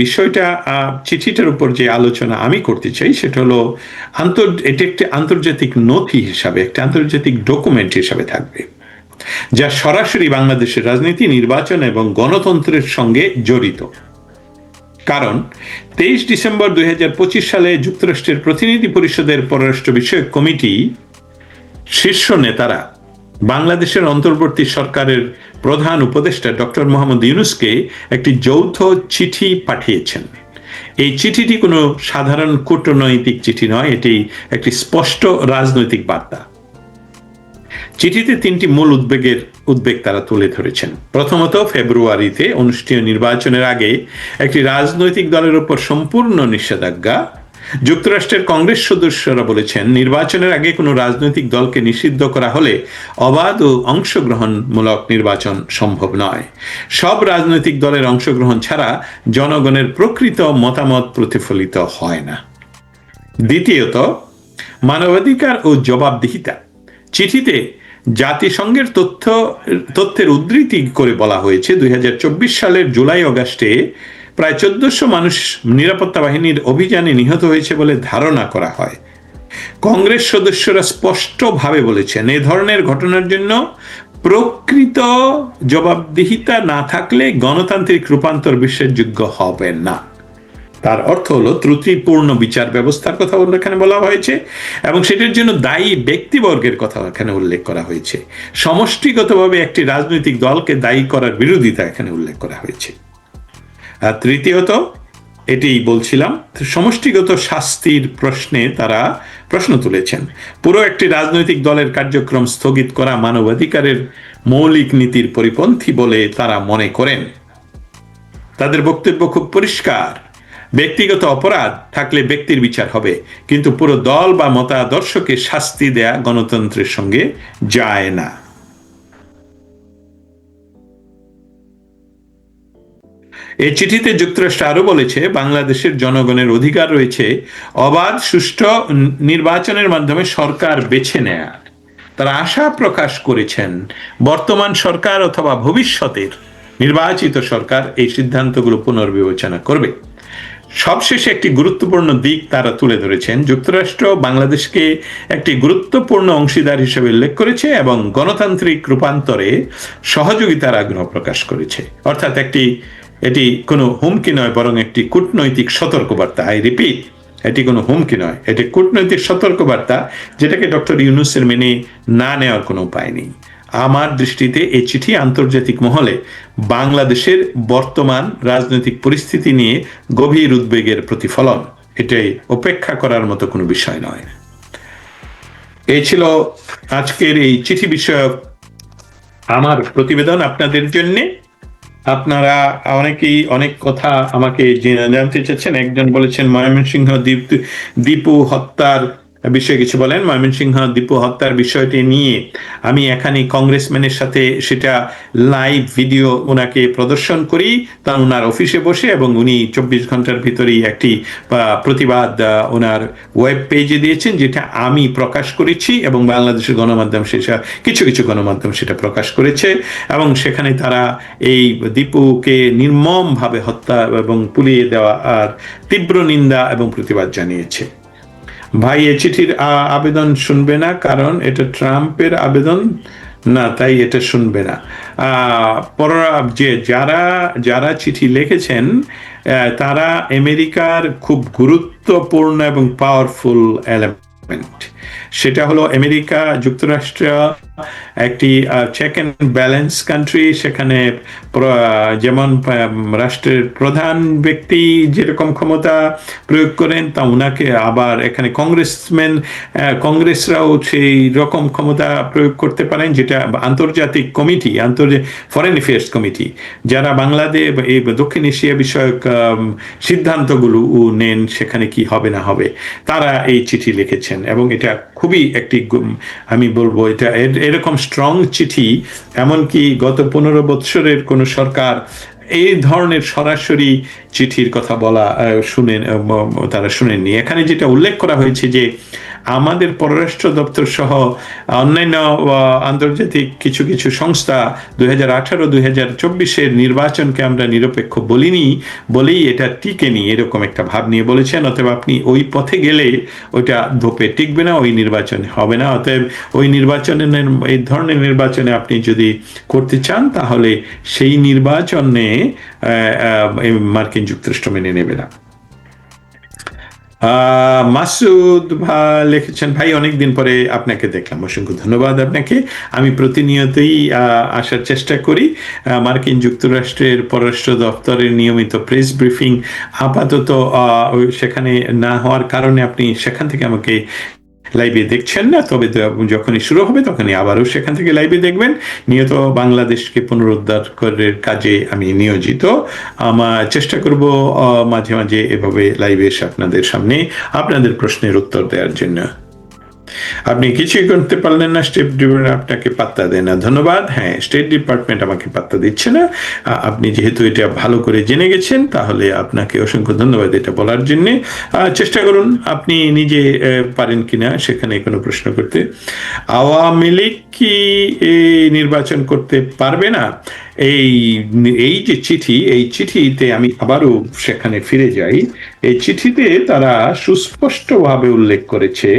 বিষয়টা চিঠিটার উপর যে আলোচনা আমি করতে চাই সেটা হলো এটি একটি আন্তর্জাতিক নথি হিসাবে, একটা আন্তর্জাতিক ডকুমেন্ট হিসাবে থাকবে, যা সরাসরি বাংলাদেশের রাজনীতি, নির্বাচন এবং গণতন্ত্রের সঙ্গে জড়িত। কারণ 23 ডিসেম্বর 2025 সালে যুক্তরাষ্ট্রের প্রতিনিধি পরিষদের পররাষ্ট্র বিষয়ক কমিটি শীর্ষ নেতারা বাংলাদেশের অন্তর্বর্তী সরকারের প্রধান উপদেষ্টা ডক্টর মোহাম্মদ ইউনূসকে একটি যৌথ চিঠি পাঠিয়েছেন। এই চিঠিটি কোনো সাধারণ কূটনৈতিক চিঠি নয়, এটি একটি স্পষ্ট রাজনৈতিক বার্তা। চিঠিতে তিনটি মূল উদ্বেগ তারা তুলে ধরেছেন। প্রথমত, ফেব্রুয়ারিতে অনুষ্ঠেয় নির্বাচনের আগে একটি রাজনৈতিক দলের উপর সম্পূর্ণ নিষেধাজ্ঞা। যুক্তরাষ্ট্রের কংগ্রেস সদস্যরা বলেছেন, নির্বাচনের আগে কোনো রাজনৈতিক দলকে নিষিদ্ধ করা হলে অবাধ ও অংশগ্রহণমূলক নির্বাচন সম্ভব নয়। সব রাজনৈতিক দলের অংশগ্রহণ ছাড়া জনগণের প্রকৃত মতামত প্রতিফলিত হয় না। দ্বিতীয়ত, মানবাধিকার ও জবাবদিহিতা। চিঠিতে জাতিসংঘের তথ্যের উদ্ধৃতি করে বলা হয়েছে, 2024 সালের জুলাই অগাস্টে প্রায় 1400 মানুষ নিরাপত্তা বাহিনীর অভিযানে নিহত হয়েছে বলে ধারণা করা হয়। কংগ্রেস সদস্যরা স্পষ্টভাবে বলেছেন, এ ধরনের ঘটনার জন্য প্রকৃত জবাবদিহিতা না থাকলে গণতান্ত্রিক রূপান্তর বিশ্বাসযোগ্য হবে না। তার অর্থ হলো ত্রুটিপূর্ণ বিচার ব্যবস্থার কথা এখানে বলা হয়েছে এবং সেটার জন্য দায়ী ব্যক্তিবর্গের কথা এখানে উল্লেখ করা হয়েছে। সমষ্টিগতভাবে একটি রাজনৈতিক দলকে দায়ী করার বিরোধিতা এখানে উল্লেখ করা হয়েছে। আর তৃতীয়ত, এটি বলছিলাম, সমষ্টিগত শাস্তির প্রশ্নে তারা প্রশ্ন তুলেছেন। পুরো একটি রাজনৈতিক দলের কার্যক্রম স্থগিত করা মানবাধিকারের মৌলিক নীতির পরিপন্থী বলে তারা মনে করেন। তাদের বক্তব্য খুব পরিষ্কার, ব্যক্তিগত অপরাধ থাকলে ব্যক্তির বিচার হবে, কিন্তু পুরো দল বা মতাদর্শকে শাস্তি দেয়া গণতন্ত্রের সঙ্গে যায় না। এই চিঠিতে যুক্তরাষ্ট্র আরো বলেছে, বাংলাদেশের জনগণের অধিকার রয়েছে অবাধ সুষ্ঠু নির্বাচনের মাধ্যমে সরকার বেছে নেয়া। তারা আশা প্রকাশ করেছেন, বর্তমান সরকার অথবা ভবিষ্যতের নির্বাচিত সরকার এই সিদ্ধান্তগুলো পুনর্বিবেচনা করবে। সবশেষে একটি গুরুত্বপূর্ণ দিক তারা তুলে ধরেছেন, যুক্তরাষ্ট্র বাংলাদেশকে একটি গুরুত্বপূর্ণ অংশীদার হিসেবে উল্লেখ করেছে এবং গণতান্ত্রিক রূপান্তরে সহযোগিতার আগ্রহ প্রকাশ করেছে। অর্থাৎ এটি কোনো হুমকি নয়, বরং একটি কূটনৈতিক সতর্কবার্তা। আই রিপিট, এটি কোনো হুমকি নয়, এটি কূটনৈতিক সতর্কবার্তা, যেটাকে ডক্টর ইউনূসের মেনে না নেওয়ার কোনো উপায় নেই। আমার দৃষ্টিতে এই চিঠি আন্তর্জাতিক মহলে বাংলাদেশের বর্তমান রাজনৈতিক পরিস্থিতি নিয়ে গভীর উদ্বেগের প্রতিফলন। এটাই উপেক্ষা করার মতো কোনো বিষয় নয়। এই ছিল আজকের এই চিঠি বিষয়ক আমার প্রতিবেদন আপনাদের জন্য। আপনারা অনেকেই অনেক কথা আমাকে জানতে চাচ্ছেন। একজন বলেছেন ময়মনসিংহ দীপু হত্যার বিষয়ে কিছু বলেন। ময়মনসিংহ দীপু হত্যার বিষয়টি নিয়ে আমি এখানে কংগ্রেসম্যানের সাথে সেটা লাইভ ভিডিও ওনাকে প্রদর্শন করি তা ওনার অফিসে বসে, এবং উনি 24 ঘন্টার ভিতরেই একটি প্রতিবাদ ওনার ওয়েব পেজে দিয়েছেন, যেটা আমি প্রকাশ করেছি এবং বাংলাদেশের গণমাধ্যম কিছু কিছু গণমাধ্যম সেটা প্রকাশ করেছে, এবং সেখানে তারা এই দীপুকে নির্মমভাবে হত্যা এবং পুড়িয়ে দেওয়া আর তীব্র নিন্দা এবং প্রতিবাদ জানিয়েছে। ভাই, এ চিঠির আবেদন শুনবে না, কারণ এটা ট্রাম্পের আবেদন না, তাই এটা শুনবে না। যে যারা চিঠি লিখেছেন তারা আমেরিকার খুব গুরুত্বপূর্ণ এবং পাওয়ারফুল এলিমেন্ট। সেটা হলো আমেরিকা যুক্তরাষ্ট্র একটি চেক অ্যান্ড ব্যালেন্স কান্ট্রি। সেখানে যেমন রাষ্ট্রের প্রধান ব্যক্তি যেরকম ক্ষমতা প্রয়োগ করেন, তা ওনাকে আবার এখানে কংগ্রেসরাও সেই রকম ক্ষমতা প্রয়োগ করতে পারেন, যেটা আন্তর্জাতিক কমিটি, ফরেন অ্যাফেয়ার্স কমিটি, যারা বাংলাদেশ এই দক্ষিণ এশিয়া বিষয়ক সিদ্ধান্তগুলো নেন, সেখানে কি হবে না হবে, তারা এই চিঠি লিখেছেন। এবং এটা খুবই একটি, আমি বলবো, এটা এরকম স্ট্রং চিঠি এমনকি গত 15 বৎসরের কোনো সরকার এই ধরনের সরাসরি চিঠির কথা বলা তারা শুনেননি। এখানে যেটা উল্লেখ করা হয়েছে যে আমাদের পররাষ্ট্র দপ্তর সহ অন্যান্য আন্তর্জাতিক কিছু কিছু সংস্থা 2018-2024 নির্বাচনকে আমরা নিরপেক্ষ বলিনি বলেই এটা টিকেনি, এরকম একটা ভাব নিয়ে বলেছেন। অতএব আপনি ওই পথে গেলে ওইটা ধোপে টিকবে না, ওই নির্বাচন হবে না। অতএব ওই নির্বাচনে, এই ধরনের নির্বাচনে আপনি যদি করতে চান তাহলে সেই নির্বাচনে মার্কিন যুক্তরাষ্ট্র মেনে নেবে না। মাসুদ লিখেছেন, ভাই অনেকদিন পরে আপনাকে দেখলাম, অসংখ্য ধন্যবাদ আপনাকে। আমি প্রতিনিয়তই আসার চেষ্টা করি। মার্কিন যুক্তরাষ্ট্রের পররাষ্ট্র দপ্তরের নিয়মিত প্রেস ব্রিফিং আপাতত সেখানে না হওয়ার কারণে আপনি সেখান থেকে আমাকে লাইভে দেখছেন না, তবে যখনই শুরু হবে তখনই আবারও সেখান থেকে লাইভে দেখবেন। নিয়ত বাংলাদেশকে পুনরুদ্ধার করার কাজে আমি নিয়োজিত। আমার চেষ্টা করব মাঝে মাঝে এভাবে লাইভে এসে আপনাদের সামনে আপনাদের প্রশ্নের উত্তর দেওয়ার জন্য। আপনি কিছুই করতে পারলেন না, স্টেট ডিপার্টমেন্ট আপনাকে পাত্তা দেয় না। ধন্যবাদ। হ্যাঁ, স্টেট ডিপার্টমেন্ট আমাকে পাত্তা দিচ্ছে না। আপনি যেহেতু এটা ভালো করে জেনে গেছেন, তাহলে আপনাকে অসংখ্য ধন্যবাদ এটা বলার জন্য। চেষ্টা করুন আপনি নিজে পারেন কিনা সেখানে কোনো প্রশ্ন করতে। আওয়ামী লীগ কি নির্বাচন করতে পারবে না? এই যে চিঠি, এই চিঠিতে আমি আবারও সেখানে ফিরে যাই। এই চিঠিতে তারা সুস্পষ্টভাবে উল্লেখ করেছে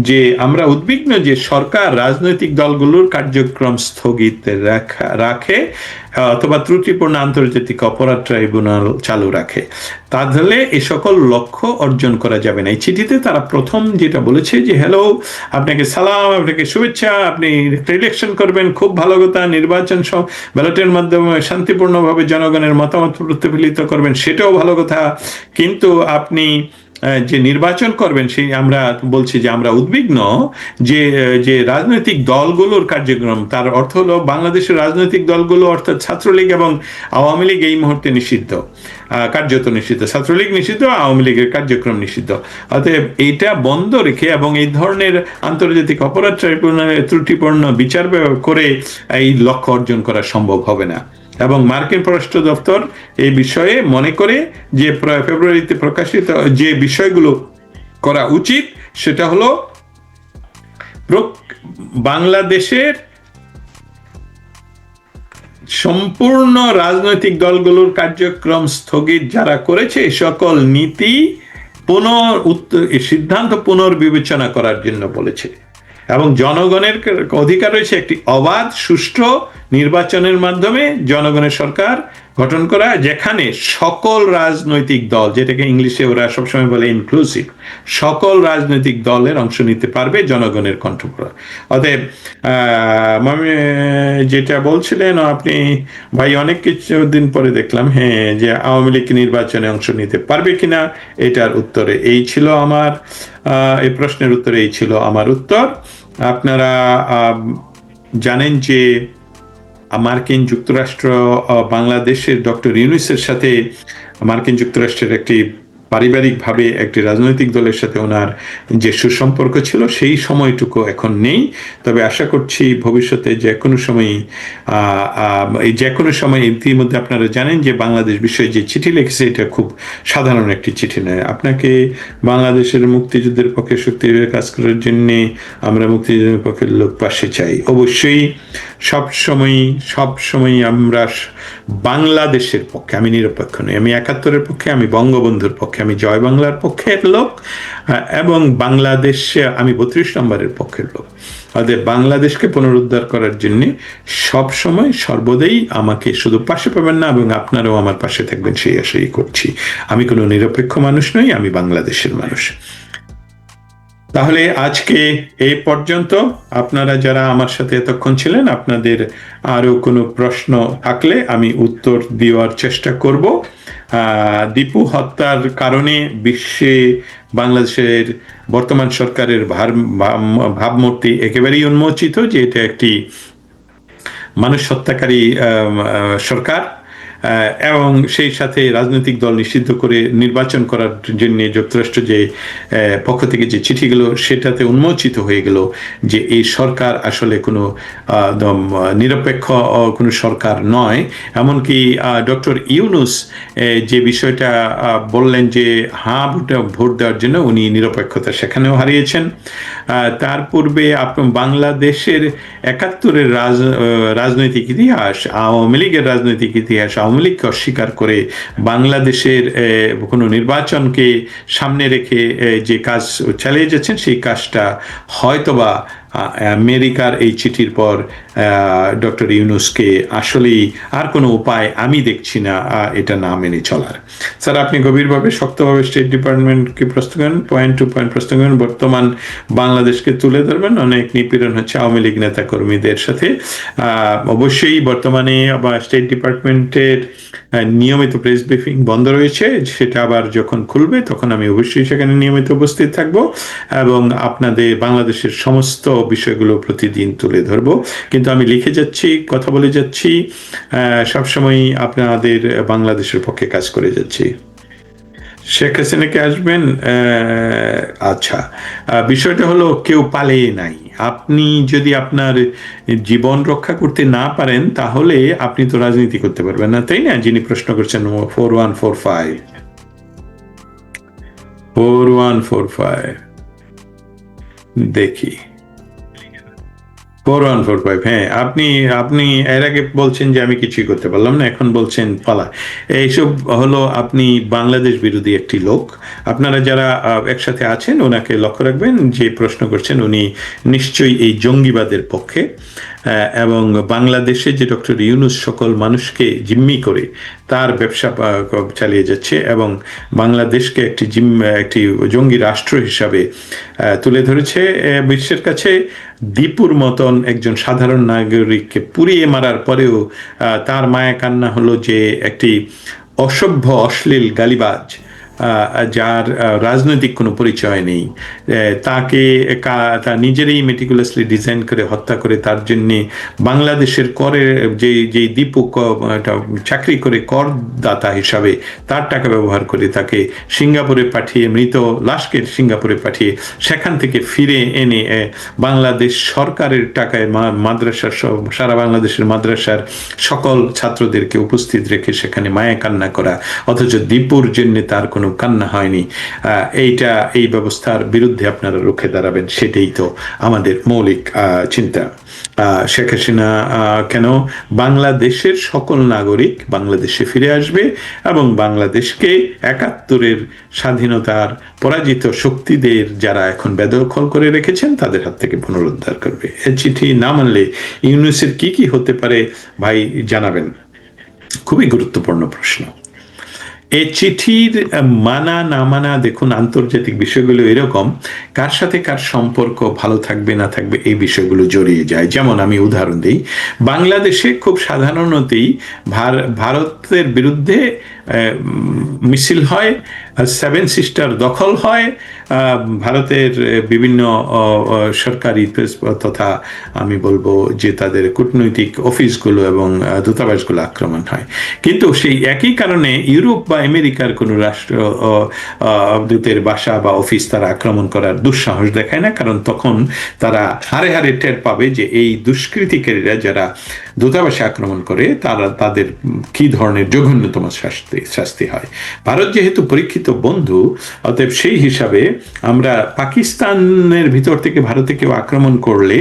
যে আমরা উদ্বিগ্ন যে সরকার রাজনৈতিক দলগুলোর কার্যক্রম স্থগিত রাখে অথবা ত্রুটিপূর্ণ আন্তর্জাতিক অপরাধ ট্রাইব্যুনাল চালু রাখে, তাহলে এ সকল লক্ষ্য অর্জন করা যাবে না। এই চিঠিতে তারা প্রথম যেটা বলেছে যে হ্যালো, আপনাকে সালাম, আপনাকে শুভেচ্ছা, আপনি ইলেকশন করবেন, খুব ভালো কথা, নির্বাচন ব্যালটের মাধ্যমে শান্তিপূর্ণভাবে জনগণের মতামত প্রতিফলিত করবেন, সেটাও ভালো কথা, কিন্তু আপনি যে নির্বাচন করবেন সেই আমরা বলছি যে আমরা উদ্বিগ্ন যে যে রাজনৈতিক দলগুলোর কার্যক্রম, তার অর্থ হলো বাংলাদেশের রাজনৈতিক দলগুলো অর্থাৎ ছাত্রলীগ এবং আওয়ামী লীগ এই মুহূর্তে নিষিদ্ধ, কার্যত নিষিদ্ধ। ছাত্রলীগ নিষিদ্ধ, আওয়ামী লীগের কার্যক্রম নিষিদ্ধ। অতএব এইটা বন্ধ রেখে এবং এই ধরনের আন্তর্জাতিক অপরাধ ট্রাইব্যুনালে ত্রুটিপূর্ণ বিচার করে এই লক্ষ্য অর্জন করা সম্ভব হবে না। এবং মার্কিন পররাষ্ট্র দপ্তর এই বিষয়ে মনে করে যে ফেব্রুয়ারিতে প্রকাশিত যে বিষয়গুলো করা উচিত সেটা হলো বাংলাদেশের সম্পূর্ণ রাজনৈতিক দলগুলোর কার্যক্রম স্থগিত যারা করেছে সকল নীতি সিদ্ধান্ত পুনর্বিবেচনা করার জন্য বলেছে, এবং জনগণের অধিকার রয়েছে একটি অবাধ সুষ্ঠু নির্বাচনের মাধ্যমে জনগণের সরকার গঠন করা, যেখানে সকল রাজনৈতিক দল, যেটাকে ইংলিশে ওরা সবসময় বলে ইনক্লুসিভ, সকল রাজনৈতিক দলের অংশ নিতে পারবে জনগণের কণ্ঠ করা। অতএব যেটা বলছিলেন আপনি ভাই, অনেক কিছুদিন পরে দেখলাম হ্যাঁ যে আওয়ামী লীগ নির্বাচনে অংশ নিতে পারবে কিনা, এটার উত্তরে এই ছিল আমার এই প্রশ্নের উত্তরে এই ছিল আমার উত্তর। আপনারা জানেন যে মার্কিন যুক্তরাষ্ট্র বাংলাদেশের ডক্টর ইউনূসের সাথে মার্কিন যুক্তরাষ্ট্রের একটি পারিবারিকভাবে একটি রাজনৈতিক দলের সাথে ওনার যে সুসম্পর্ক ছিল সেই সময়টুকু এখন নেই। তবে আশা করছি ভবিষ্যতে যে কোনো সময় ইতিমধ্যে আপনারা জানেন যে বাংলাদেশ বিষয়ে যে চিঠি লিখেছে এটা খুব সাধারণ একটি চিঠি নয়। আপনাকে বাংলাদেশের মুক্তিযুদ্ধের পক্ষে শক্তিভাবে কাজ করার জন্য আমরা মুক্তিযুদ্ধের পক্ষের লোক পাশে চাই। অবশ্যই সবসময় আমরা বাংলাদেশের পক্ষে, আমি নিরপেক্ষ নই, আমি ৭১-এর পক্ষে, আমি বঙ্গবন্ধুর পক্ষে, আমি জয় বাংলার পক্ষের লোক, এবং বাংলাদেশে আমি ৩২ নম্বরের পক্ষের লোক। অতএব বাংলাদেশকে পুনরুদ্ধার করার জন্য সবসময় সর্বদাই আমাকে শুধু পাশে পাবেন না, এবং আপনারাও আমার পাশে থাকবেন সেই আশাই করছি। আমি কোনো নিরপেক্ষ মানুষ নই, আমি বাংলাদেশের মানুষ। তাহলে আজকে এই পর্যন্ত। আপনারা যারা আমার সাথে এতক্ষণ ছিলেন, আপনাদের আরো কোনো প্রশ্ন থাকলে আমি উত্তর দেওয়ার চেষ্টা করব। দীপু হত্যার কারণে বিশ্বে বাংলাদেশের বর্তমান সরকারের ভাবমূর্তি একেবারেই উন্মোচিত যে এটা একটি মানুষ হত্যাকারী সরকার। এবং সেই সাথে রাজনৈতিক দল নিষিদ্ধ করে নির্বাচন করার জন্য যুক্তরাষ্ট্র যে পক্ষ থেকে যে চিঠিগুলো, সেটাতে উন্মোচিত হয়ে গেল যে এই সরকার আসলে কোনো নিরপেক্ষ কোনো সরকার নয়। এমনকি ডক্টর ইউনুস যে বিষয়টা বললেন যে ভোট দেওয়ার জন্য উনি নিরপেক্ষতা সেখানেও হারিয়েছেন। তার পূর্বে বাংলাদেশের ৭১-এর রাজনৈতিক ইতিহাস, আওয়ামী লীগের রাজনৈতিক ইতিহাস, আওয়ামী লীগকে অস্বীকার করে বাংলাদেশের কোনো নির্বাচনকে সামনে রেখে যে কাজ চালিয়ে যাচ্ছেন, সেই কাজটা হয়তোবা আমেরিকার এই চিঠির পর ডক্টর ইউনুসকে আসলেই আর কোনো উপায় আমি দেখছি না এটা না মেনে চলার। স্যার, আপনি গভীরভাবে শক্তভাবে স্টেট ডিপার্টমেন্টকে প্রশ্ন করেন, পয়েন্ট টু পয়েন্ট প্রশ্ন করেন, বর্তমান বাংলাদেশকে তুলে ধরবেন। অনেক নিপীড়ন হচ্ছে আওয়ামী লীগ নেতা কর্মীদের সাথে। অবশ্যই বর্তমানে স্টেট ডিপার্টমেন্টের নিয়মিত প্রেস ব্রিফিং বন্ধ রয়েছে, সেটা আবার যখন খুলবে তখন আমি অবশ্যই সেখানে নিয়মিত উপস্থিত থাকব এবং আপনাদের বাংলাদেশের সমস্ত বিষয়গুলো প্রতিদিন তুলে ধরবো। কিন্তু আমি লিখে যাচ্ছি, কথা বলে যাচ্ছি, সবসময় আপনাদের বাংলাদেশের পক্ষে কাজ করে যাচ্ছি। শেখ হাসিনাকে আসবেন? আচ্ছা, বিষয়টা হলো কেউ পালিয়ে নাই। আপনি যদি আপনার জীবন রক্ষা করতে না পারেন তাহলে আপনি তো রাজনীতি করতে পারবেন না, তাই না? যিনি প্রশ্ন করছেন 4145 দেখি 4145। হ্যাঁ, আপনি এর আগে বলছেন যে আমি কিছুই করতে পারলাম না, এখন বলছেন পালা। এইসব হলো আপনি বাংলাদেশ বিরোধী একটি লোক। আপনারা যারা একসাথে আছেন ওনাকে লক্ষ্য রাখবেন, যে প্রশ্ন করছেন উনি নিশ্চয়ই এই জঙ্গিবাদের পক্ষে। এবং বাংলাদেশে যে ডক্টর ইউনুস সকল মানুষকে জিম্মি করে তার ব্যবসা চালিয়ে যাচ্ছে এবং বাংলাদেশকে একটি জঙ্গি রাষ্ট্র হিসাবে তুলে ধরেছে বিশ্বের কাছে। দীপুর মতন একজন সাধারণ নাগরিককে পুড়িয়ে মারার পরেও তার মায়া কান্না হলো যে একটি অসভ্য অশ্লীল গালিবাজ, যার রাজনৈতিক কোনো পরিচয় নেই, তাকে তা নিজেরই মেটিকুলাসলি ডিজাইন করে হত্যা করে তার জন্যে বাংলাদেশের করের যে দীপু চাকরি করে করদাতা হিসাবে তার টাকা ব্যবহার করে তাকে সিঙ্গাপুরে পাঠিয়ে, মৃত লাশকে সিঙ্গাপুরে পাঠিয়ে সেখান থেকে ফিরে এনে বাংলাদেশ সরকারের টাকায় মাদ্রাসার সারা বাংলাদেশের মাদ্রাসার সকল ছাত্রদেরকে উপস্থিত রেখে সেখানে মায়া কান্না করা, অথচ দীপুর জন্য তার কোনো কান্না হয়নি। এই ব্যবস্থার বিরুদ্ধে আপনারা রুখে দাঁড়াবেন, সেটাই তো আমাদের মৌলিক চিন্তা। শেখ হাসিনা কেন? বাংলাদেশের সকল নাগরিক বাংলাদেশে ফিরে আসবে এবং বাংলাদেশকে ৭১-এর স্বাধীনতার পরাজিত শক্তিদের যারা এখন বেদখল করে রেখেছেন তাদের হাত থেকে পুনরুদ্ধার করবে। এই চিঠি না মানলে ইউনুসের কি হতে পারে ভাই জানাবেন। খুবই গুরুত্বপূর্ণ প্রশ্ন। এই চিঠির মানা না মানা, দেখুন আন্তর্জাতিক বিষয়গুলো এরকম, কার সাথে কার সম্পর্ক ভালো থাকবে না থাকবে এই বিষয়গুলো জড়িয়ে যায়। যেমন আমি উদাহরণ দিই, বাংলাদেশে খুব সাধারণতই ভারতের বিরুদ্ধে মিছিল হয়, সেভেন সিস্টার দখল হয়, ভারতের বিভিন্ন সরকারি তথা আমি বলবো যে তাদের কূটনৈতিক অফিসগুলো এবং দূতাবাসগুলো আক্রমণ হয়। কিন্তু সেই একই কারণে ইউরোপ বা আমেরিকার কোনো রাষ্ট্র দূতের বাসা বা অফিস তারা আক্রমণ করার দুঃসাহস দেখায় না, কারণ তখন তারা হারে হারে টের পাবে যে এই দুষ্কৃতিকারীরা যারা দূতাবাসে আক্রমণ করে তাদের কি ধরনের জঘন্যতম শাস্তি হয়। ভারত যেহেতু পরীক্ষিত বন্ধু, অতএব সেই হিসাবে আমরা পাকিস্তানের ভিতর থেকে ভারতে কেউ আক্রমণ করলে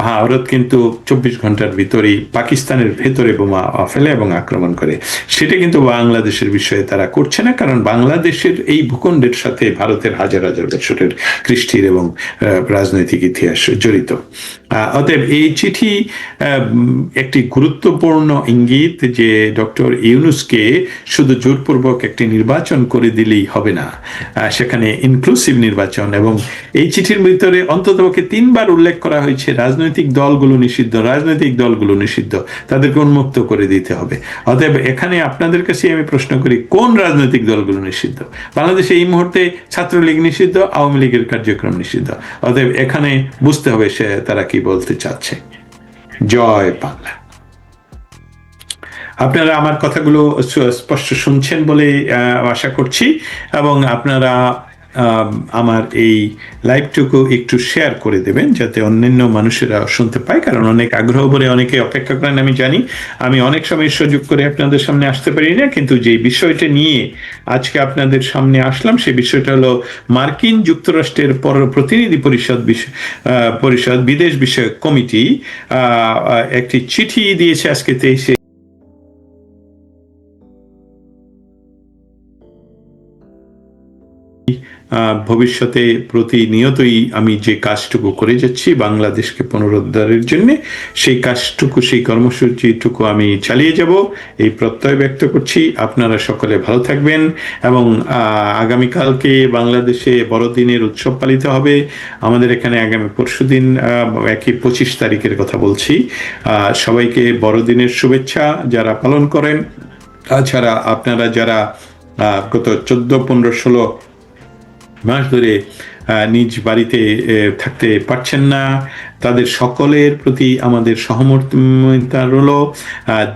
ভারত কিন্তু ২৪ ঘন্টার ভিতরেই পাকিস্তানের ভেতরে বোমা ফেলে এবং আক্রমণ করে। সেটা কিন্তু বাংলাদেশের বিষয়ে তারা করছে না, কারণ বাংলাদেশের এই ভূখণ্ডের সাথে ভারতের হাজার হাজার বছরের কৃষ্টির এবং রাজনৈতিক ইতিহাস জড়িত। অতএব এই চিঠি একটি গুরুত্বপূর্ণ ইঙ্গিত যে ডক্টর ইউনুসকে শুধু জোরপূর্বক একটি নির্বাচন করে দিলেই হবে না, সেখানে ইনক্লুসিভ নির্বাচন। এবং এই চিঠির ভিতরে অন্ততপক্ষে ৩ বার উল্লেখ করা হয়েছে রাজনৈতিক দলগুলো নিষিদ্ধ, তাদেরকে উন্মুক্ত করে দিতে হবে। অতএব এখানে আপনাদের কাছে আমি প্রশ্ন করি, কোন রাজনৈতিক দলগুলো নিষিদ্ধ? বাংলাদেশে এই মুহূর্তে ছাত্রলীগ নিষিদ্ধ, আওয়ামী লীগের কার্যক্রম নিষিদ্ধ। অতএব এখানে বুঝতে হবে তারা কি বলতে চাচ্ছে। জয় বাংলা। আপনারা আমার কথাগুলো স্পষ্ট শুনছেন বলে আশা করছি, এবং আপনারা আহ, আমার এই লাইভটুকু একটু শেয়ার করে দেবেন যাতে অন্যান্য মানুষেরা শুনতে পায়, কারণ অনেক আগ্রহ ভরে অনেকে অপেক্ষা করেন আমি জানি। আমি অনেক সময় সুযোগ করে আপনাদের সামনে আসতে পারি না, কিন্তু যে বিষয়টা নিয়ে আজকে আপনাদের সামনে আসলাম সেই বিষয়টা হলো মার্কিন যুক্তরাষ্ট্রের প্রতিনিধি পরিষদ বিদেশ বিষয়ক কমিটি একটি চিঠি দিয়েছে আজকে 23 ভবিষ্যতে প্রতিনিয়তই আমি যে কাজটুকু করে যাচ্ছি বাংলাদেশকে পুনরুদ্ধারের জন্য, সেই কাজটুকু, সেই কর্মসূচিটুকু আমি চালিয়ে যাব এই প্রত্যয় ব্যক্ত করছি। আপনারা সকলে ভালো থাকবেন, এবং আগামীকালকে বাংলাদেশে বড়দিনের উৎসব পালিত হবে। আমাদের এখানে আগামী পরশুদিন, একই 25 তারিখের কথা বলছি। সবাইকে বড়দিনের শুভেচ্ছা যারা পালন করেন। তাছাড়া আপনারা যারা গত 14, 15, 16 মাস ধরে নিজ বাড়িতে থাকতে পারছেন না, তাদের সকলের প্রতি আমাদের সহমর্মিতা রইল।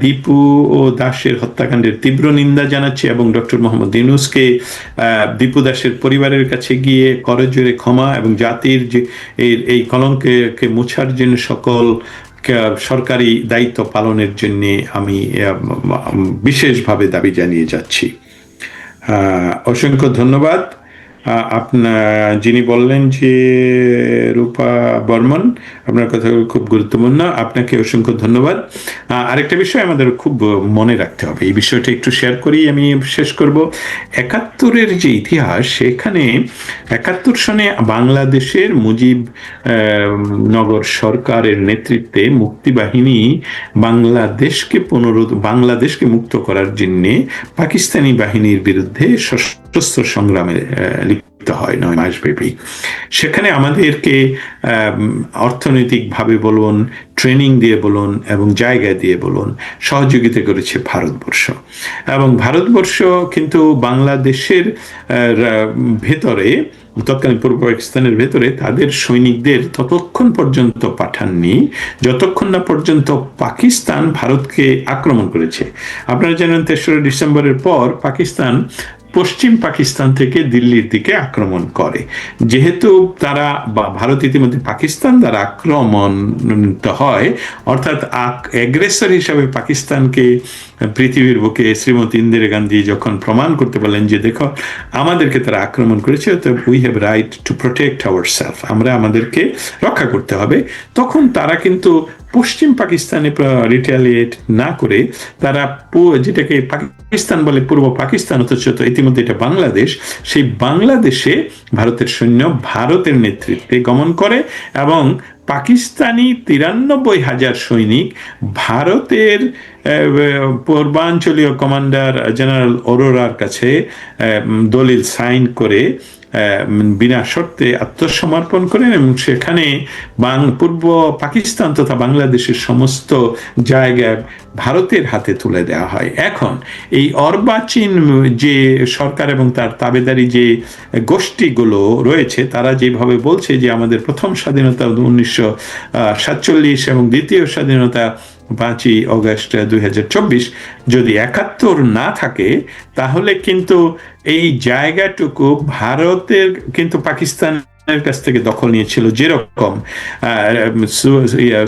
দীপু ও দাসের হত্যাকাণ্ডের তীব্র নিন্দা জানাচ্ছি, এবং ডক্টর মোহাম্মদ ইউনূসকে দীপু দাসের পরিবারের কাছে গিয়ে করজোড়ে ক্ষমা এবং জাতির যে এই কলঙ্ককে মোছার জন্য সকল সরকারি দায়িত্ব পালনের জন্য আমি বিশেষভাবে দাবি জানিয়ে যাচ্ছি। অসংখ্য ধন্যবাদ। যিনি বললেন যে রূপা বর্মন, আপনার কথা খুব গুরুত্বপূর্ণ, আপনাকে অসংখ্য ধন্যবাদ। আরেকটা বিষয় আমাদের খুব মনে রাখতে হবে, এই বিষয়টা একটু শেয়ার করি, আমি শেষ করব। 71-এর যে ইতিহাস, সেখানে 71 সনে বাংলাদেশের মুজিব নগর সরকারের নেতৃত্বে মুক্তিবাহিনী বাংলাদেশকে মুক্ত করার জন্য পাকিস্তানি বাহিনীর বিরুদ্ধে সশস্ত্র সংগ্রামে লিপ্ত হয় 9 মাস ব্যাপী। সেখানে আমাদেরকে অর্থনৈতিকভাবে বলুন, ট্রেনিং দিয়ে বলুন, এবং জায়গা দিয়ে বলুন, সহযোগিতা করেছে ভারতবর্ষ। এবং ভারতবর্ষ কিন্তু বাংলাদেশের ভেতরে, তৎকালীন পূর্ব পাকিস্তানের ভেতরে তাদের সৈনিকদের ততক্ষণ পর্যন্ত পাঠাননি যতক্ষণ না পর্যন্ত পাকিস্তান ভারতকে আক্রমণ করেছে। আপনারা জানেন 3রা ডিসেম্বরের পর পাকিস্তান পশ্চিম পাকিস্তান থেকে দিল্লির দিকে আক্রমণ করে। যেহেতু তারা ভারত ইতিমধ্যে পাকিস্তান দ্বারা আক্রমণিত হয়, অর্থাৎ অ্যাগ্রেসর হিসাবে পাকিস্তানকে পৃথিবীর বুকে শ্রীমতী ইন্দিরা গান্ধী যখন প্রমাণ করতে পারলেন যে দেখো আমাদেরকে তারা আক্রমণ করেছে, তো we have right to protect ourself, আমরা আমাদেরকে রক্ষা করতে হবে, তখন তারা কিন্তু পশ্চিম পাকিস্তানে রিটালিয়েট না করে তারা যেটাকে পাকিস্তান বলে পূর্ব পাকিস্তান, অথচ ইতিমধ্যে এটা বাংলাদেশ, সেই বাংলাদেশে ভারতের সৈন্য ভারতের নেতৃত্বে গমন করে, এবং পাকিস্তানি 93,000 সৈনিক ভারতের পূর্বাঞ্চলীয় কমান্ডার জেনারেল অরোরার কাছে দলিল সাইন করে বিনা শর্তে আত্মসমর্পণ করেন, এবং সেখানে পূর্ব পাকিস্তান তথা বাংলাদেশের সমস্ত জায়গায় ভারতের হাতে তুলে দেওয়া হয়। এখন এই অর্বাচীন যে সরকার এবং তার তাবেদারি যে গোষ্ঠীগুলো রয়েছে, তারা যেভাবে বলছে যে আমাদের প্রথম স্বাধীনতা 1947 এবং দ্বিতীয় স্বাধীনতা 5ই অগস্ট 2024, যদি 71 না থাকে তাহলে কিন্তু এই জায়গাটুকু ভারতের কিন্তু পাকিস্তানের কাছ থেকে দখল নিয়েছিল। যেরকম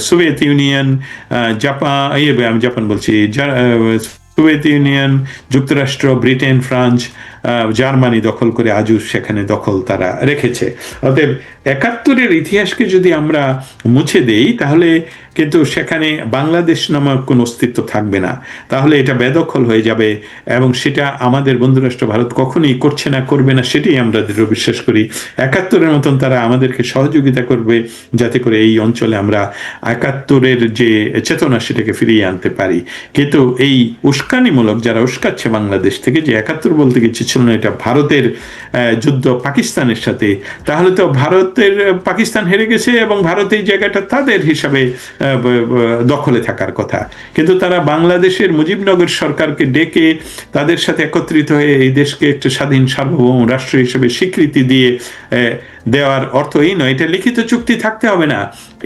সোভিয়েত ইউনিয়ন, জাপান বলছি, সোভিয়েত ইউনিয়ন, যুক্তরাষ্ট্র, ব্রিটেন, ফ্রান্স, জার্মানি দখল করে আজও সেখানে দখল তারা রেখেছে। অতএব 71-এর ইতিহাসকে যদি আমরা মুছে দেই তাহলে কিন্তু সেখানে বাংলাদেশ নামক কোনো অস্তিত্ব থাকবে না, তাহলে এটা বেদখল হয়ে যাবে, এবং সেটা আমাদের বন্ধুরাষ্ট্র ভারত কখনোই করছে না, করবে না, সেটাই আমরা দৃঢ় বিশ্বাস করি। 71-এর মতন তারা আমাদেরকে সহযোগিতা করবে যাতে করে এই অঞ্চলে আমরা 71-এর যে চেতনা সেটাকে ফিরিয়ে আনতে পারি। কিন্তু এই উস্কানিমূলক যারা উস্কাচ্ছে বাংলাদেশ থেকে, যে 71 বলতে গেছে ছিল না, এটা ভারতের যুদ্ধ পাকিস্তানের সাথে, তাহলে তো ভারতের পাকিস্তান হেরে গেছে এবং ভারত এই জায়গাটা তাদের হিসাবে দখলে থাকার কথা। কিন্তু তারা বাংলাদেশের মুজিবনগর সরকারকে ডেকে তাদের সাথে একত্রিত হয়ে এই দেশকে একটা স্বাধীন সার্বভৌম রাষ্ট্র হিসেবে স্বীকৃতি দিয়ে দেওয়ার অর্থ এই নয় এটা লিখিত চুক্তি থাকতে হবে না।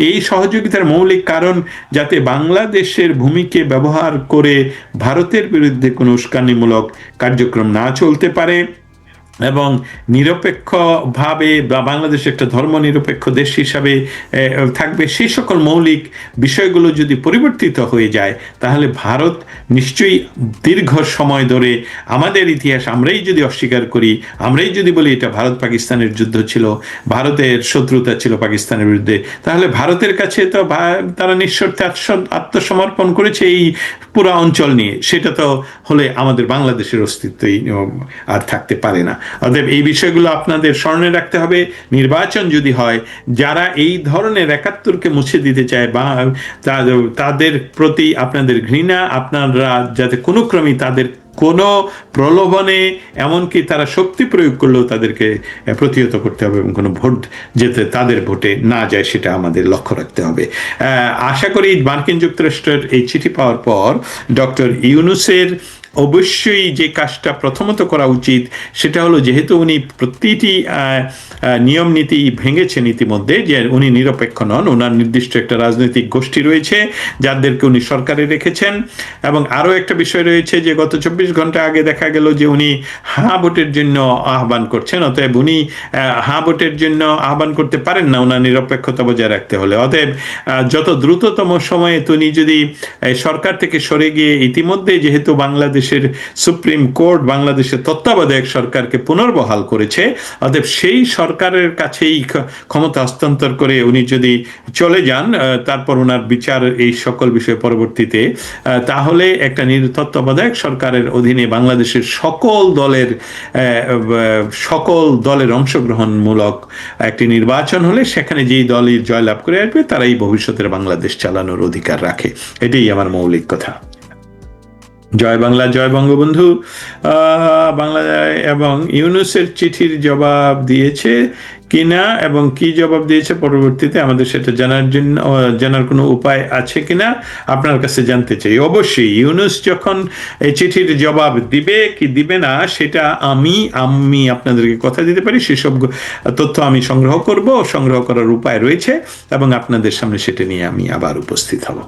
এই সহযোগিতার মৌলিক কারণ যাতে বাংলাদেশের ভূমিকে ব্যবহার করে ভারতের বিরুদ্ধে কোনো উস্কানিমূলক কার্যক্রম না চলতে পারে এবং নিরপেক্ষভাবে বা বাংলাদেশ একটা ধর্মনিরপেক্ষ দেশ হিসাবে থাকবে, সেই সকল মৌলিক বিষয়গুলো যদি পরিবর্তিত হয়ে যায় তাহলে ভারত নিশ্চয়ই দীর্ঘ সময় ধরে আমাদের ইতিহাস আমরাই যদি অস্বীকার করি, আমরাই যদি বলি এটা ভারত পাকিস্তানের যুদ্ধ ছিল, ভারতের শত্রুতা ছিল পাকিস্তানের বিরুদ্ধে, তাহলে ভারতের কাছে তো তারা নিঃশর্তে আত্মসমর্পণ করেছে এই পুরো অঞ্চল নিয়ে, সেটা তো হলে আমাদের বাংলাদেশের অস্তিত্বই আর থাকতে পারে না। অতএব এই বিষয়গুলো আপনাদের স্মরণে রাখতে হবে। নির্বাচন যদি হয়, যারা এই ধরনের একাত্তরকে মুছে দিতে চায় বা তাদের প্রতি আপনাদের ঘৃণা, আপনারা যাতে কোনো ক্রমেই তাদের কোনো প্রলোভনে, এমনকি তারা শক্তি প্রয়োগ করলেও তাদেরকে প্রতিহত করতে হবে এবং কোনো ভোট যেতে তাদের ভোটে না যায় সেটা আমাদের লক্ষ্য রাখতে হবে। আশা করি মার্কিন যুক্তরাষ্ট্রের এই চিঠি পাওয়ার পর ডক্টর ইউনূসের অবশ্যই যে কাজটা প্রথমত করা উচিত সেটা হলো, যেহেতু উনি প্রতিটি নিয়ম নীতি ভেঙেছেন ইতিমধ্যে, যে উনি নিরপেক্ষ নন, ওনার নির্দিষ্ট একটা রাজনৈতিক গোষ্ঠী রয়েছে যাদেরকে উনি সরকারে রেখেছেন, এবং আরও একটা বিষয় রয়েছে যে গত 24 ঘন্টা আগে দেখা গেল যে উনি হাঁ ভোটের জন্য আহ্বান করছেন। অতএব উনি হাঁ ভোটের জন্য আহ্বান করতে পারেন না ওনার নিরপেক্ষতা বজায় রাখতে হলে। অতএব যত দ্রুততম সময়ে উনি যদি সরকার থেকে সরে গিয়ে, ইতিমধ্যে যেহেতু বাংলাদেশের সুপ্রিম কোর্ট বাংলাদেশের তত্ত্বাবধায়ক সরকারকে পুনর্বহাল করেছে, অতএব সেই সরকারের কাছেই ক্ষমতা হস্তান্তর করে উনি যদি চলে যান, তারপর ওনার বিচার এই সকল বিষয় পরবর্তীতে, তাহলে একটা তত্ত্বাবধায়ক সরকারের অধীনে বাংলাদেশের সকল দলের অংশগ্রহণমূলক একটি নির্বাচন হলে সেখানে যেই দলই জয়লাভ করে আসবে তারাই ভবিষ্যতের বাংলাদেশ চালানোর অধিকার রাখে। এটাই আমার মৌলিক কথা। জয় বাংলা, জয় বঙ্গবন্ধু। বাংলা এবং ইউনূসের চিঠির জবাব দিয়েছে কিনা এবং কি জবাব দিয়েছে পরবর্তীতে আমাদের সেটা জানার কোনো উপায় আছে কিনা আপনার কাছে জানতে চাই। অবশ্যই ইউনূস যখন এই চিঠির জবাব দিবে কি দিবে না সেটা আমি আপনাদেরকে কথা দিতে পারি, সেসব তথ্য আমি সংগ্রহ করার উপায় রয়েছে এবং আপনাদের সামনে সেটা নিয়ে আমি আবার উপস্থিত হব।